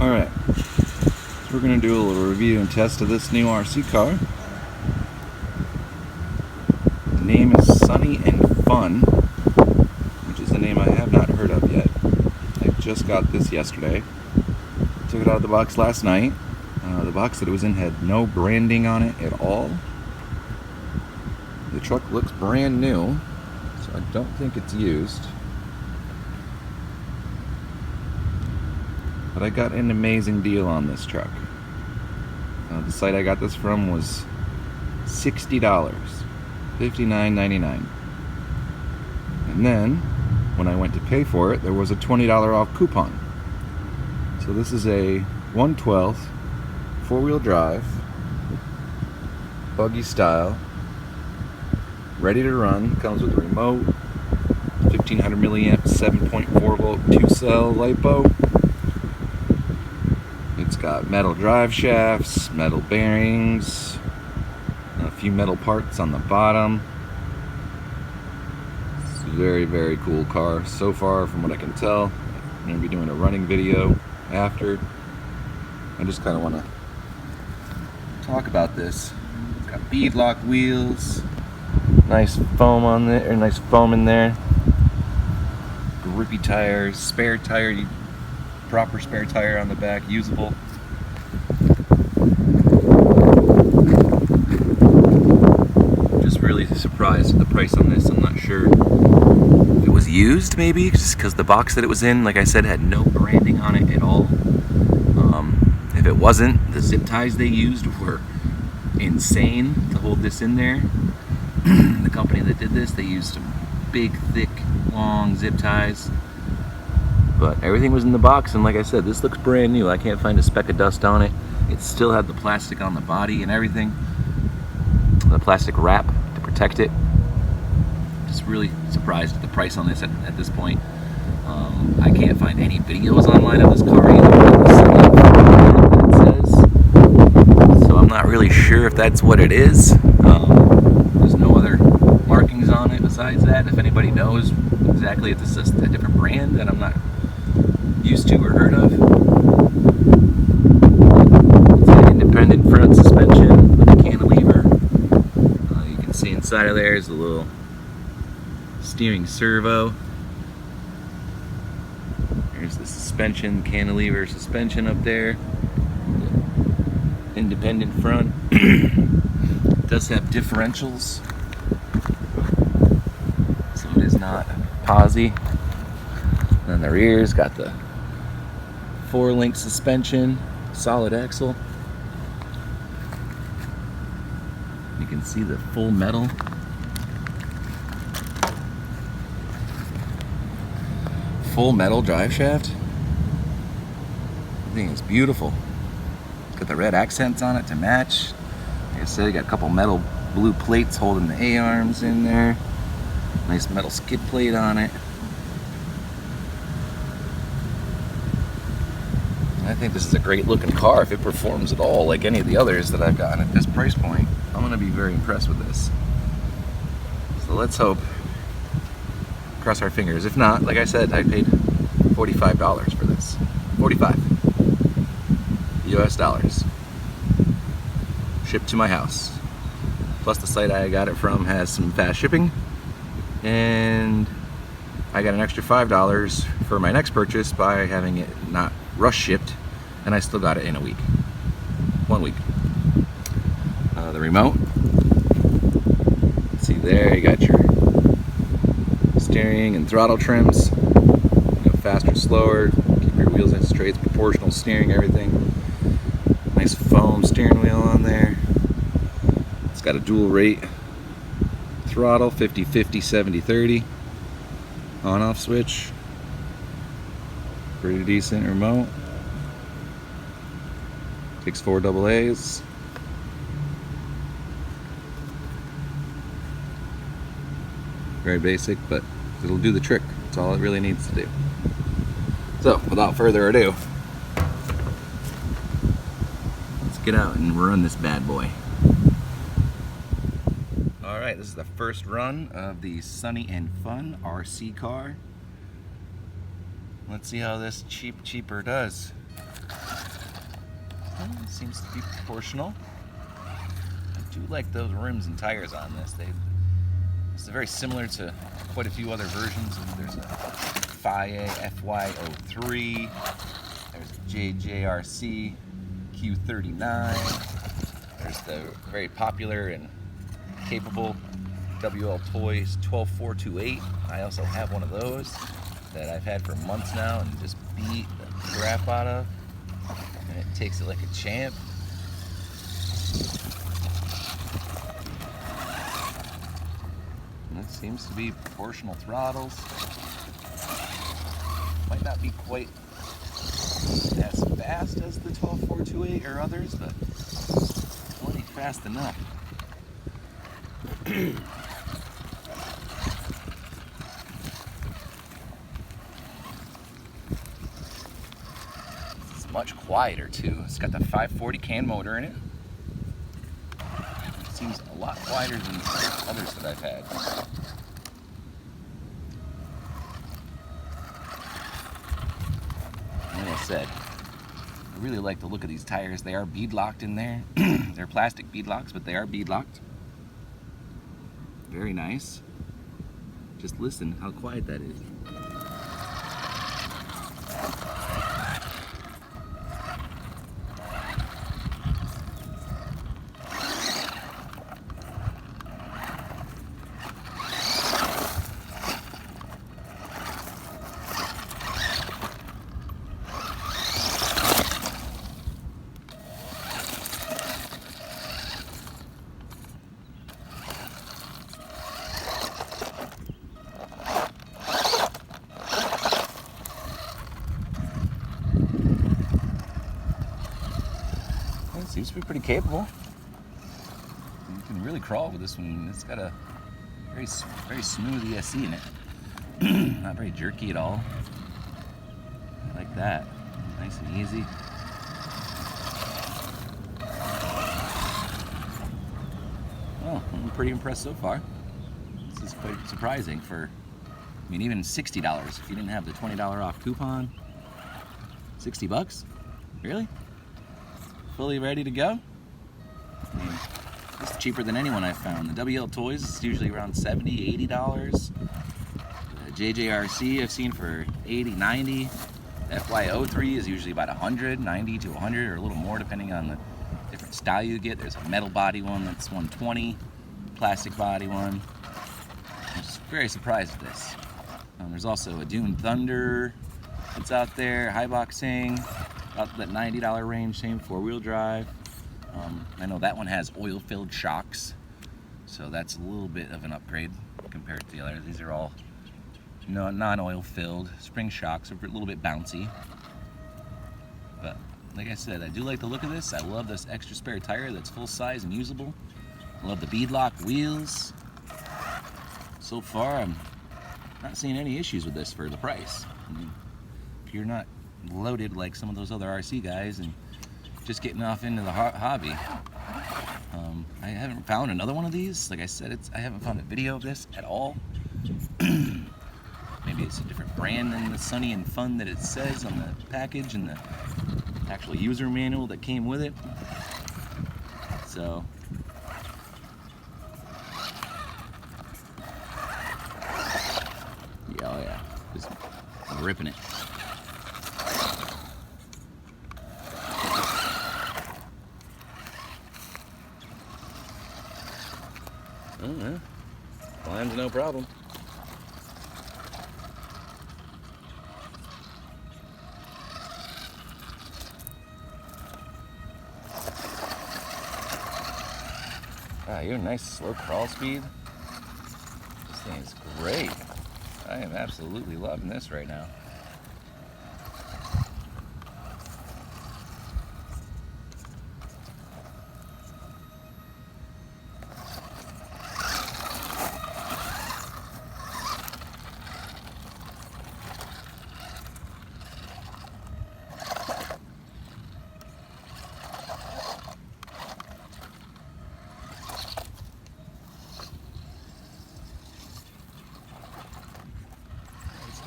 Alright, so we're going to do a little review and test of this new RC car. The name is Sunny and Fun, which is a name I have not heard of yet. I just got this yesterday. Took it out of the box last night. The box that it was in had no branding on it at all. The truck looks brand new, so I don't think it's used. But I got an amazing deal on this truck. The site I got this from was $60, $59.99. And then, when I went to pay for it, there was a $20 off coupon. So this is a 1/12 four-wheel drive, buggy style, ready to run. Comes with a remote, 1500 milliamp, 7.4 volt, 2-cell LiPo. It's got metal drive shafts, metal bearings, a few metal parts on the bottom. It's a very, very cool car so far, from what I can tell. I'm going to be doing a running video after. I just kind of want to talk about this. It's got beadlock wheels, nice foam on there, or nice foam in there. Grippy tires, spare tire, proper spare tire on the back, usable. Just really surprised at the price on this. I'm not sure if it was used, maybe, just because the box that it was in, like I said, had no branding on it at all. If it wasn't, the zip ties they used were insane to hold this in there. The company that did this, they used some big, thick, long zip ties. But everything was in the box, and like I said, this looks brand new. I can't find a speck of dust on it. It still had the plastic on the body and everything. The plastic wrap to protect it. Just really surprised at the price on this at this point. I can't find any videos online of this car either. So I'm not really sure if that's what it is. There's no other markings on it besides that. If anybody knows exactly if this is a different brand that I'm not used to or heard of. It's an independent front suspension with a cantilever. You can see inside of there is a little steering servo. There's the suspension, cantilever suspension up there. Independent front. It does have differentials, so it is not posi. And then the rear's got the 4-link suspension, solid axle. You can see the full metal. Full metal drive shaft. I think it's beautiful. It's got the red accents on it to match. Like I said, you got a couple metal blue plates holding the A-arms in there. Nice metal skid plate on it. I think this is a great looking car. If it performs at all like any of the others that I've gotten at this price point, I'm going to be very impressed with this. So let's hope. Cross our fingers. If not, like I said, I paid $45 for this. 45 US dollars. Shipped to my house. Plus the site I got it from has some fast shipping. And I got an extra $5 for my next purchase by having it not rush shipped, and I still got it in a week. 1 week. The remote. See there, you got your steering and throttle trims. You know, faster, slower, keep your wheels in straight, proportional steering, everything. Nice foam steering wheel on there. It's got a dual rate throttle, 50-50, 70-30. On-off switch. Pretty decent remote. Takes 4 AA's. Very basic, but it'll do the trick. That's all it really needs to do. So, without further ado, let's get out and run this bad boy. Alright, this is the first run of the Sunny and Fun RC car. Let's see how this cheaper does. Seems to be proportional. I do like those rims and tires on this. It's very similar to quite a few other versions. There's a FIA FY03. There's a JJRC Q39. There's the very popular and capable WL Toys 12428. I also have one of those that I've had for months now and just beat the crap out of. And it takes it like a champ. And it seems to be proportional throttles. Might not be quite as fast as the 12428 or others, but plenty fast enough. It's much quieter too. It's got the 540 can motor in it. Seems a lot quieter than others that I've had. Like I said, I really like the look of these tires. They are bead locked in there. They're plastic bead locks, but they are bead locked. Very nice. Just listen how quiet that is. It seems to be pretty capable. You can really crawl with this one. It's got a very smooth ESC in it. Not very jerky at all. I like that. Nice and easy. Well, I'm pretty impressed so far. This is quite surprising for, I mean, even $60 if you didn't have the $20 off coupon. 60 bucks? Really? Fully ready to go? I mean, this is cheaper than anyone I've found. The WL Toys is usually around $70, $80. The JJRC I've seen for $80, $90. The FY03 is usually about $100, $90 to $100, or a little more depending on the different style you get. There's a metal body one that's $120, plastic body one. I'm just very surprised at this. There's also a Dune Thunder that's out there, high boxing. About that $90 range, same four-wheel drive. I know that one has oil-filled shocks, so that's a little bit of an upgrade compared to the others. These are all non-oil filled. Spring shocks are a little bit bouncy. But like I said, I do like the look of this. I love this extra spare tire that's full size and usable. I love the beadlock wheels. So far, I'm not seeing any issues with this for the price. I mean, if you're not loaded like some of those other RC guys and just getting off into the hobby, I haven't found another one of these. Like I said, I haven't found a video of this at all. Maybe it's a different brand than the Sunny and Fun that it says on the package and the actual user manual that came with it. So yeah, oh yeah, just ripping it. Oh yeah, climb's no problem. Ah, you're a nice slow crawl speed. This thing is great. I am absolutely loving this right now.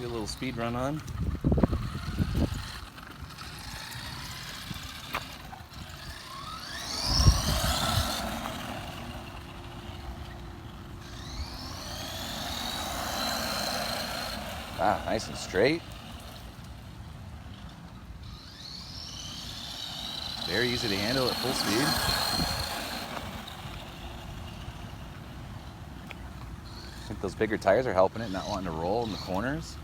Do a little speed run on. Wow, nice and straight. Very easy to handle at full speed. I think those bigger tires are helping it, not wanting to roll in the corners.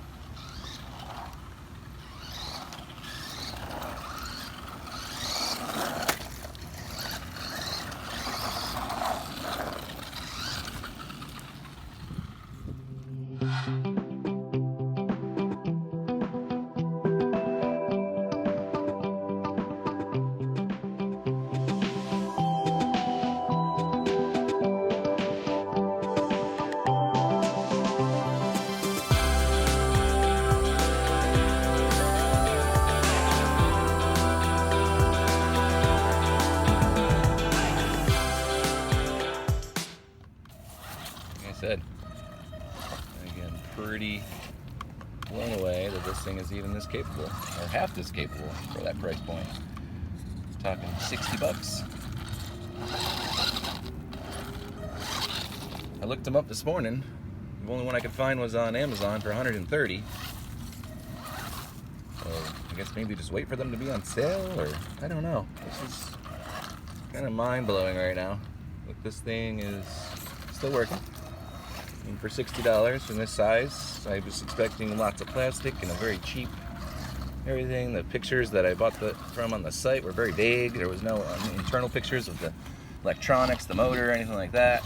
Said. And again, pretty blown away that this thing is even this capable, or half this capable for that price point. It's talking 60 bucks. I looked them up this morning. The only one I could find was on Amazon for 130. So I guess maybe just wait for them to be on sale, or I don't know. This is kind of mind-blowing right now. But this thing is still working. And for $60 in this size, I was expecting lots of plastic and a very cheap everything. The pictures that I bought from on the site were very vague. There was no internal pictures of the electronics, the motor, anything like that.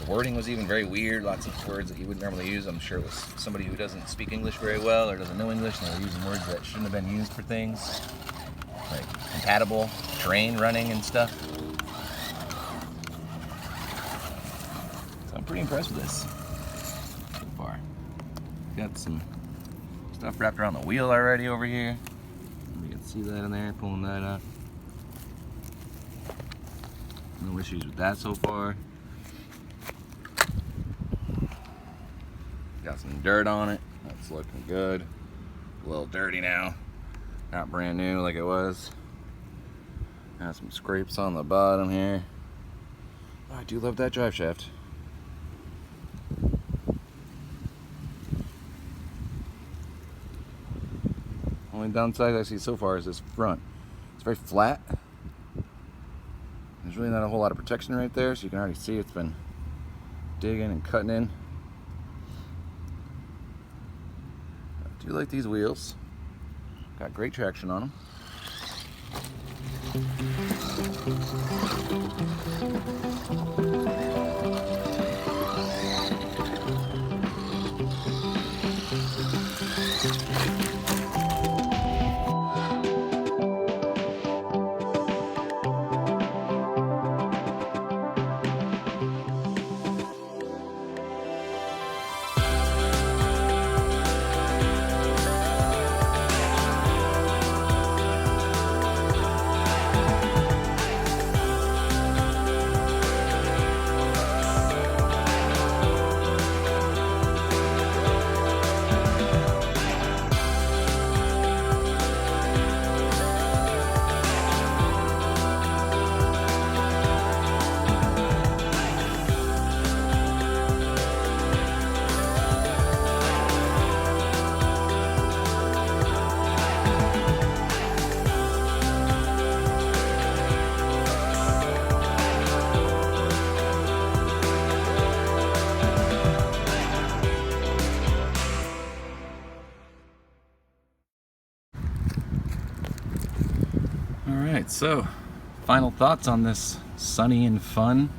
The wording was even very weird. Lots of words that you wouldn't normally use. I'm sure it was somebody who doesn't speak English very well or doesn't know English, and they were using words that shouldn't have been used for things like compatible, terrain running and stuff. I'm pretty impressed with this so far. Got some stuff wrapped around the wheel already over here. You can see that in there, pulling that up. No issues with that so far. Got some dirt on it. That's looking good. A little dirty now. Not brand new like it was. Got some scrapes on the bottom here. Oh, I do love that drive shaft. Only downside I see so far is this front. It's very flat. There's really not a whole lot of protection right there, so you can already see it's been digging and cutting in. I do like these wheels. Got great traction on them. Alright, so final thoughts on this Sunny and Fun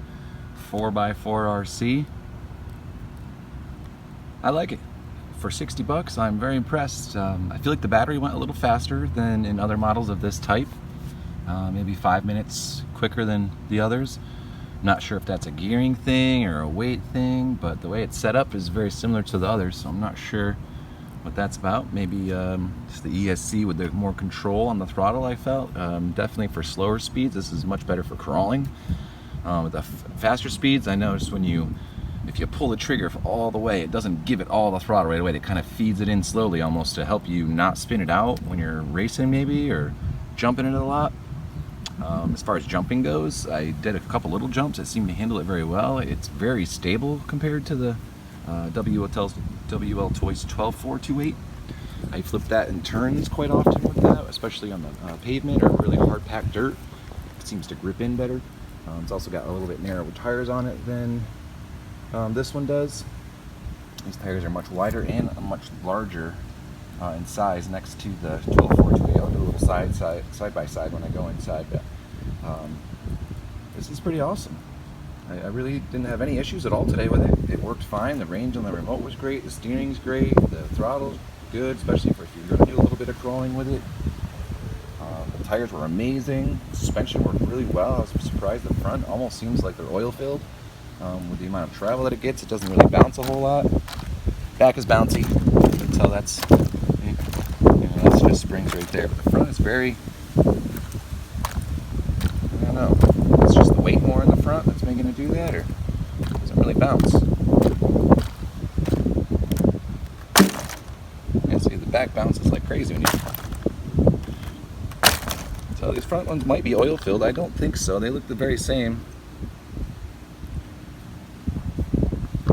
4x4RC. I like it. For 60 bucks, I'm very impressed. I feel like the battery went a little faster than in other models of this type. Maybe 5 minutes quicker than the others. Not sure if that's a gearing thing or a weight thing, but the way it's set up is very similar to the others, so I'm not sure what that's about. Maybe just the ESC with the more control on the throttle, I felt. Definitely for slower speeds, this is much better for crawling. With the faster speeds, I noticed if you pull the trigger all the way, it doesn't give it all the throttle right away. It kind of feeds it in slowly almost to help you not spin it out when you're racing maybe, or jumping it a lot. As far as jumping goes, I did a couple little jumps. It seemed to handle it very well. It's very stable compared to the WL Toys 12428. I flip that in turns quite often with that, especially on the pavement or really hard packed dirt. It seems to grip in better. It's also got a little bit narrower tires on it than this one does. These tires are much wider and much larger in size next to the 12428. I'll do a little side by side when I go inside, but this is pretty awesome. I really didn't have any issues at all today with it. It worked fine. The range on the remote was great. The steering's great. The throttle's good, especially if you're going to do a little bit of crawling with it. The tires were amazing. The suspension worked really well. I was surprised the front almost seems like they're oil filled. With the amount of travel that it gets, it doesn't really bounce a whole lot. Back is bouncy. You can tell that's just springs right there. But the front is very, I don't know. It's just the weight more in the front that's making it do that, or it doesn't really bounce. Yeah, see, the back bounces like crazy when you. So these front ones might be oil filled. I don't think so. They look the very same.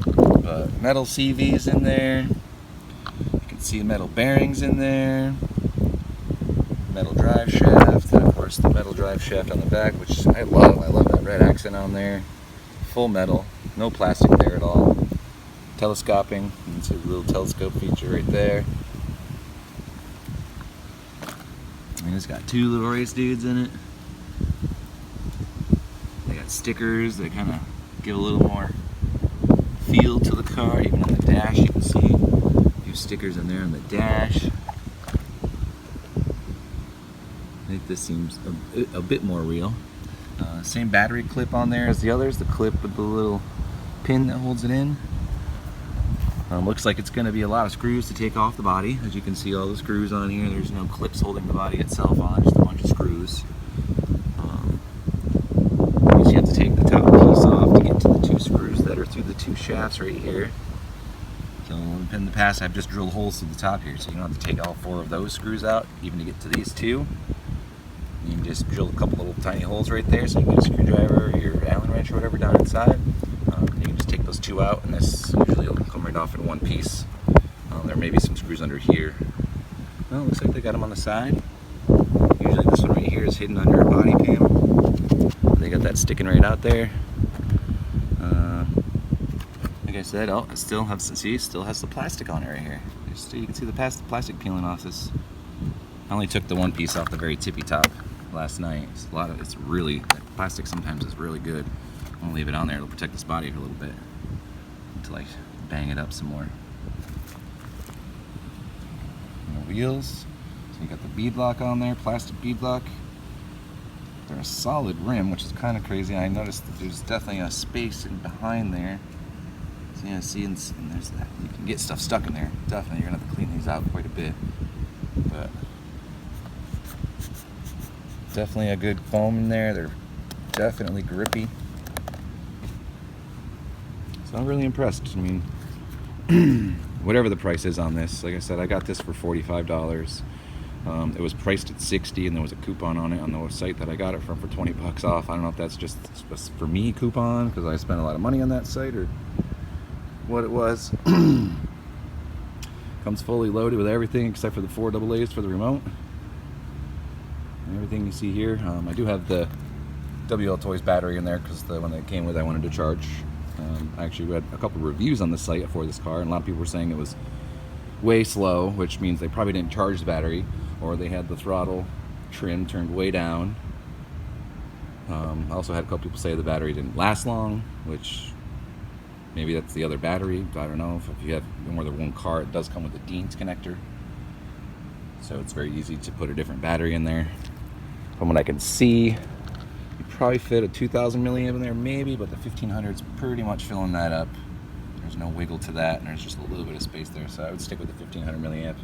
But metal CVs in there. You can see metal bearings in there. Metal drive shaft, and of course the metal drive shaft on the back, which I love. I love that red accent on there. Full metal, no plastic there at all. Telescoping, you can see the little telescope feature right there. And it's got two little race dudes in it. They got stickers that kind of give a little more feel to the car. Even on the dash, you can see a few stickers in there on the dash. I think this seems a bit more real. Same battery clip on there as the others, the clip with the little pin that holds it in. Looks like it's going to be a lot of screws to take off the body. As you can see, all the screws on here, there's no clips holding the body itself on, just a bunch of screws. You have to take the top piece off to get to the two screws that are through the two shafts right here. So in the past, I've just drilled holes through the top here, so you don't have to take all four of those screws out, even to get to these two. You can just drill a couple little tiny holes right there, so you can get a screwdriver or your Allen wrench or whatever down inside. You can just take those two out, and this usually will come right off in one piece. There may be some screws under here. Well, it looks like they got them on the side. Usually this one right here is hidden under a body panel. They got that sticking right out there. Like I said, oh, it still has the plastic on it right here. You can see the plastic peeling off this. I only took the one piece off the very tippy top last night. The plastic sometimes is really good. I'm gonna leave it on there. It'll protect this body for a little bit until I bang it up some more. And the wheels. So you got the bead lock on there, plastic bead lock. They're a solid rim, which is kind of crazy. I noticed that there's definitely a space in behind there. So yeah, see, and there's that. You can get stuff stuck in there. Definitely, you're gonna have to clean these out quite a bit. But definitely a good foam in there. They're definitely grippy. So I'm really impressed. I mean, whatever the price is on this, like I said, I got this for $45. It was priced at $60, and there was a coupon on it on the site that I got it from for $20 off. I don't know if that's just a for me coupon because I spent a lot of money on that site or what it was. Comes fully loaded with everything except for the 4 AA's for the remote. And everything you see here. I do have the WL Toys battery in there because the one that came with I wanted to charge. I actually read a couple reviews on the site for this car, and a lot of people were saying it was way slow, which means they probably didn't charge the battery, or they had the throttle trim turned way down. I also had a couple people say the battery didn't last long, which maybe that's the other battery. I don't know. If you have more than one car, it does come with a Dean's connector, so it's very easy to put a different battery in there. From what I can see, you probably fit a 2000 milliamp in there maybe, but the 1500's pretty much filling that up. There's no wiggle to that, and there's just a little bit of space there, so I would stick with the 1500 milliamp.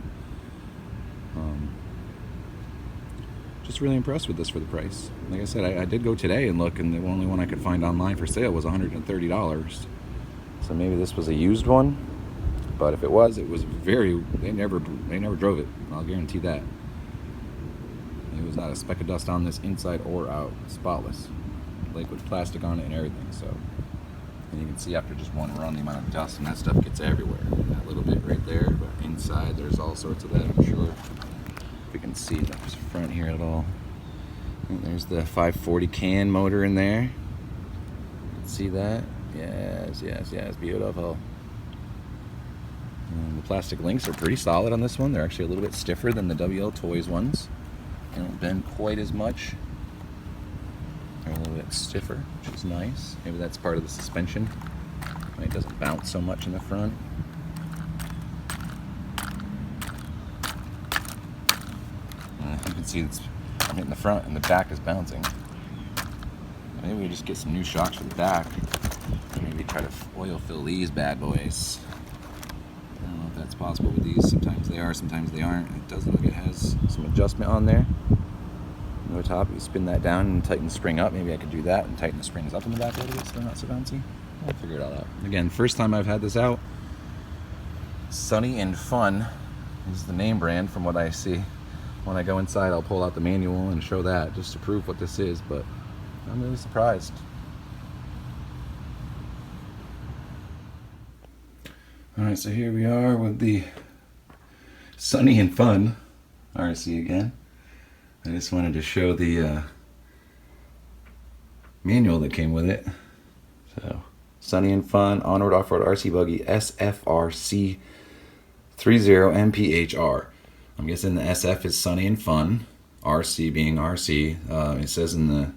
Just really impressed with this for the price. Like I said, I did go today and look, and the only one I could find online for sale was $130. So maybe this was a used one, but if it was they never drove it. I'll guarantee that. There was not a speck of dust on this inside or out. Spotless. Liquid plastic on it and everything, so And you can see after just one run the amount of dust, and that stuff gets everywhere. That little bit right there, but inside there's all sorts of that, I'm sure. If we can see the front here at all. And there's the 540 can motor in there. See that? Yes, yes, yes, beautiful. And the plastic links are pretty solid on this one. They're actually a little bit stiffer than the WL Toys ones. They don't bend quite as much. They're a little bit stiffer, which is nice. Maybe that's part of the suspension. It doesn't bounce so much in the front. You can see it's hitting the front and the back is bouncing. Maybe we just get some new shocks for the back. Maybe try to oil fill these bad boys. I don't know if that's possible with these. Sometimes they are, sometimes they aren't. It does look like it has some adjustment on there. On the top, you spin that down and tighten the spring up. Maybe I could do that and tighten the springs up in the back a little bit so they're not so bouncy. I'll figure it all out. Again, first time I've had this out. Sunny and Fun is the name brand from what I see. When I go inside, I'll pull out the manual and show that just to prove what this is, but I'm really surprised. Alright, so here we are with the Sunny and Fun RC again. I just wanted to show the manual that came with it. So, Sunny and Fun On-Road Off-Road RC Buggy SFRC 30MPHR. I'm guessing the SF is Sunny and Fun, RC being RC. It says in the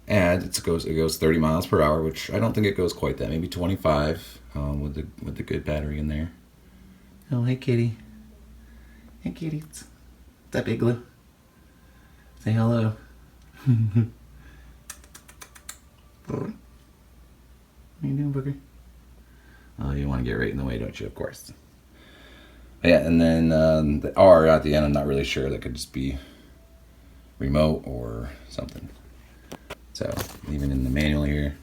ad it goes 30 miles per hour, which I don't think it goes quite that. Maybe 25 with the good battery in there. Oh, hey kitty. Hey kitty. What's up, Igloo? Say hello. What are you doing, Booker? Oh, you want to get right in the way, don't you? Of course. Yeah, and then the R at the end, I'm not really sure. That could just be remote or something. So, even in the manual here.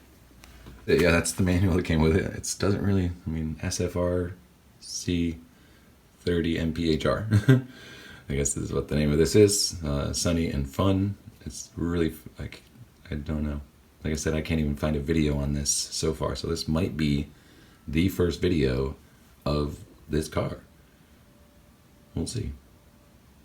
Yeah, that's the manual that came with it. It doesn't really, I mean, SFRC 30MPHR. I guess this is what the name of this is. Sunny and Fun. It's really, like, I don't know. Like I said, I can't even find a video on this so far. So this might be the first video of this car. We'll see.